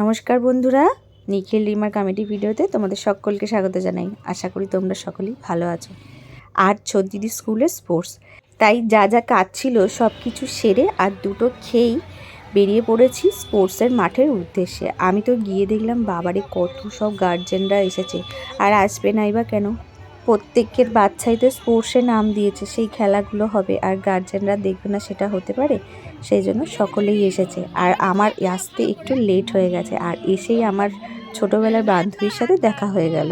নমস্কার বন্ধুরা, নিখিল রিমার কমেডি ভিডিওতে তোমাদের সকলকে স্বাগত জানাই। আশা করি তোমরা সকলেই ভালো আছো। আর ছোটদিদি স্কুলের স্পোর্টস, তাই যা যা কাজ ছিল সব কিছু সেরে আর দুটো খেয়েই বেরিয়ে পড়েছি স্পোর্টসের মাঠের উদ্দেশ্যে। আমি তো গিয়ে দেখলাম বাবারে কত সব গার্জেনরা এসেছে। আর আসবে নাই বা কেন, প্রত্যেকের বাচ্চাই তো স্পোর্টসে নাম দিয়েছে, সেই খেলাগুলো হবে আর গার্জেনরা দেখবে না সেটা হতে পারে? সেই জন্য সকলেই এসেছে। আর আমার আসতে একটু লেট হয়ে গেছে, আর এসেই আমার ছোটোবেলার বান্ধবীর সাথে দেখা হয়ে গেল।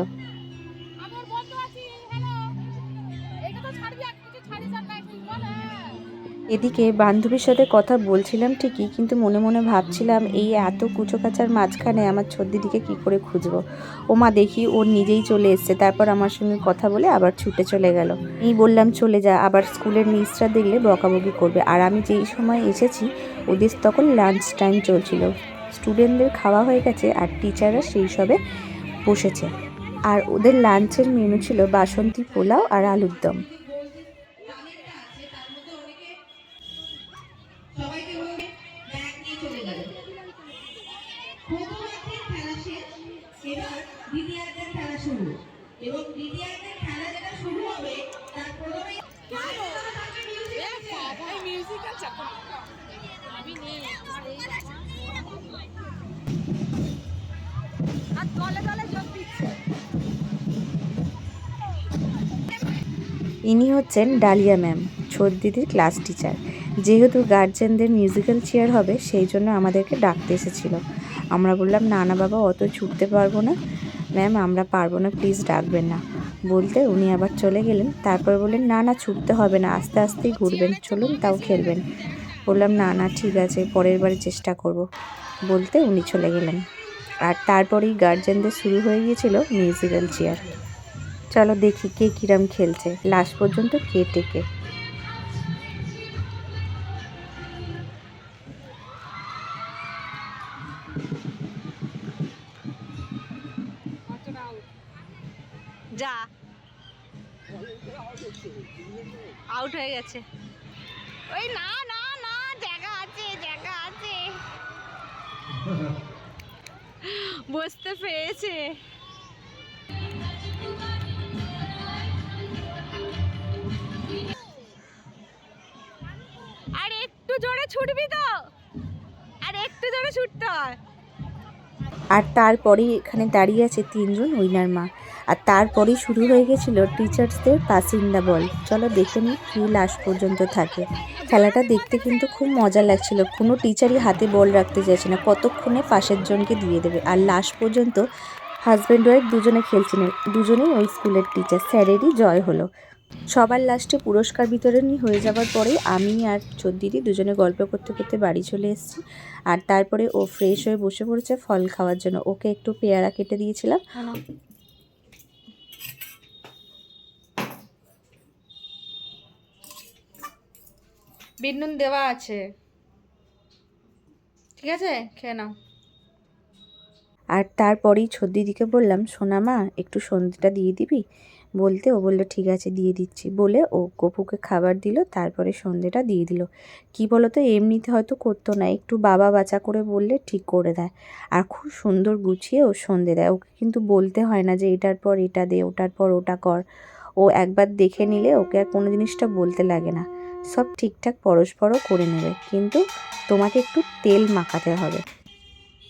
এদিকে বান্ধবীর সাথে কথা বলছিলাম ঠিকই, কিন্তু মনে মনে ভাবছিলাম এই এত কুচোকাচার মাঝখানে আমার ছোটদিদিকে কি করে খুঁজবো। ও মা দেখি ওর নিজেই চলে এসছে, তারপর আমার সঙ্গে কথা বলে আবার ছুটে চলে গেল। এই বললাম চলে যা, আবার স্কুলের মিসরা দেখলে বকাবকি করবে। আর আমি যেই সময় এসেছি ওদের তখন লাঞ্চ টাইম চলছিল, স্টুডেন্টদের খাওয়া হয়ে গেছে আর টিচাররা সেই সবে বসেছে। আর ওদের লাঞ্চের মেনু ছিল বাসন্তী পোলাও আর আলুর দম। সবাইকে বলে ব্যাগ নিয়ে চলে গেল। প্রথমার্ধের খেলা শেষ, এবার দ্বিতীয়ার্ধের খেলা শুরু। এবং দ্বিতীয়ার্ধের খেলা যেটা শুরু হবে তার প্রথমেই মিউজিক আছে। আমি নেই আর দলে দলে যোগ দিচ্ছে। ইনি হচ্ছেন ডালিয়া ম্যাম, ছোটদিদির ক্লাস টিচার। যেহেতু গার্জেনদের মিউজিক্যাল চেয়ার হবে সেই জন্য আমাদেরকে ডাকতে এসেছিল। আমরা বললাম না না বাবা, অত ছুটতে পারবো না ম্যাম, আমরা পারবো না, প্লিজ ডাকবেন না। বলতে উনি আবার চলে গেলেন। তারপর বললেন না না ছুটতে হবে না, আস্তে আস্তেই ঘুরবেন, চলুন তাও খেলবেন। বললাম না না ঠিক আছে, পরের বারে চেষ্টা করব। বলতে উনি চলে গেলেন। আর তারপরেই গার্জেনদের শুরু হয়ে গিয়েছিল মিউজিক্যাল চেয়ার। চলো দেখি কে কিরাম খেলছে, লাস্ট পর্যন্ত কে টেকে। যা আউট হয়ে গেছে। ওই না না না, জায়গা আছে জায়গা আছে, বসতে পেরেছে। আর একটু জোরে ছুটবি তো, আর একটু জোরে ছুটতে হয়। আর তারপরেই এখানে দাঁড়িয়ে আছে তিনজন উইনার মা। আর তারপরেই শুরু হয়ে গেছিলো টিচার্সদের পাসিং দ্য বল। চলো দেখে নিই কি লাস্ট পর্যন্ত থাকে। খেলাটা দেখতে কিন্তু খুব মজা লাগছিল। কোনো টিচারই হাতে বল রাখতে চাইছে না, কতক্ষণে পাশের জনকে দিয়ে দেবে। আর লাস্ট পর্যন্ত হাজব্যান্ড ওয়াইফ দুজনে খেলছিলেন, দুজনেই ওই স্কুলের টিচার, স্যারেরই জয় হলো। সবার লাস্টে পুরস্কার বিতরণী হয়ে যাওয়ার পরেই আমি আর ছোটদিদি দুজনে গল্প করতে করতে বাড়ি চলে এসেছি। আর তারপরে ও ফ্রেশ হয়ে বসে পড়েছে ফল খাওয়ার জন্য। ওকে একটু পেয়ারা কেটে দিয়েছিলাম। বিট নুন দেওয়া আছে, ঠিক আছে খেয়ে নাও। আর তারপরেই ছোটদিদিকে বললাম সোনা মা একটু সন্ধ্যেটা দিয়ে দিবি। বলতে ও বললো ঠিক আছে দিয়ে দিচ্ছি, বলে ও গপুকে খাবার দিল, তারপরে সন্ধ্যেটা দিয়ে দিল। কি বলো তো, এমনিতে হয়তো করতো না, একটু বাবা বাচা করে বললে ঠিক করে দেয়। আর খুব সুন্দর গুছিয়ে ও সন্ধ্যে দেয়। ওকে কিন্তু বলতে হয় না যে এটার পর এটা দে, ওটার পর ওটা কর। ও একবার দেখে নিলে ওকে আর কোনো জিনিসটা বলতে লাগে না, সব ঠিকঠাক পরস্পরও করে নেবে। কিন্তু তোমাকে একটু তেল মাখাতে হবে।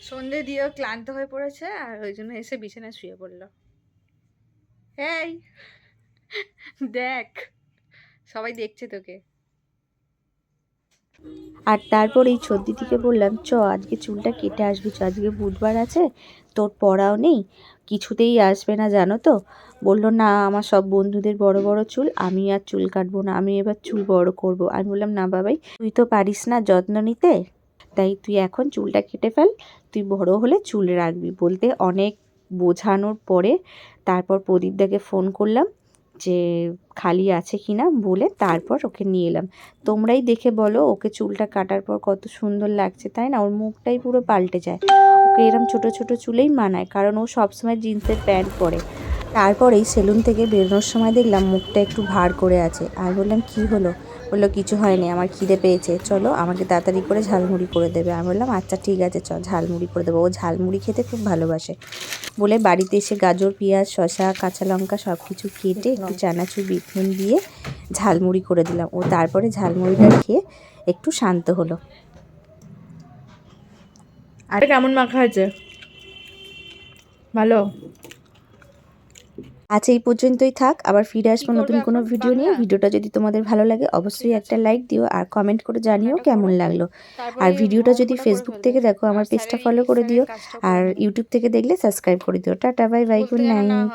সন্ধে দিয়েও ক্লান্ত হয়ে পড়েছে, আর ওই জন্য এসে বিছানায় শুয়ে পড়লো। এই দেখ, সবাই দেখছে তোকে। আর তারপর এই ছোটদিদিকে বললাম চ আজকে চুলটা কেটে আসবি, চ আজকে বুধবার আছে, তোর পড়াও নেই, কিছুতেই আসবে না জানো তো। বললো না আমার সব বন্ধুদের বড় বড় চুল, আমি আর চুল কাটবো না, আমি এবার চুল বড় করব। আমি বললাম না বাবাই, তুই তো পারিস না যত্ন নিতে, তাই তুই এখন চুলটা কেটে ফেল, তুই বড় হলে চুল রাখবি। বলতে অনেক বোঝানোর পরে তারপর প্রদীপদাকে ফোন করলাম যে খালি আছে কি না, বলে তারপর ওকে নিয়ে এলাম। তোমরাই দেখে বলো ওকে চুলটা কাটার পর কত সুন্দর লাগছে, তাই না? ওর মুখটাই পুরো পাল্টে যায়। ওকে এরম ছোট ছোট চুলেই মানায়, কারণ ও সবসময় জিন্সের প্যান্ট পরে। তারপরেই সেলুন থেকে বেরোনোর সময় দেখলাম মুখটা একটু ভার করে আছে। আর বললাম কি হলো? বললো কিছু হয়নি, আমার খিদে পেয়েছে, চলো আমাকে তাড়াতাড়ি করে ঝালমুড়ি করে দেবে। আমি বললাম আচ্ছা ঠিক আছে চল ঝালমুড়ি করে দেবো, ও ঝালমুড়ি খেতে খুব ভালোবাসে বলে বাড়িতে এসে গাজর, পেঁয়াজ, শসা, কাঁচা লঙ্কা সব কিছু কেটে একটু চানাচুর, বিট নুন দিয়ে ঝালমুড়ি করে দিলাম। ও তারপরে ঝালমুড়িটা খেয়ে একটু শান্ত হলো। আর কেমন মাখা আছে? ভালো। আজ এই পর্যন্তই থাক, আবার ফিরে আসবো নতুন কোনো ভিডিও নিয়ে। ভিডিওটা যদি তোমাদের ভালো লাগে অবশ্যই একটা লাইক দিও আর কমেন্ট করে জানিও কেমন লাগলো। আর ভিডিওটা যদি ফেসবুক থেকে দেখো আমার পেজটা ফলো করে দিও, আর ইউটিউব থেকে দেখলে সাবস্ক্রাইব করে দিও। Tata, bye bye, good night.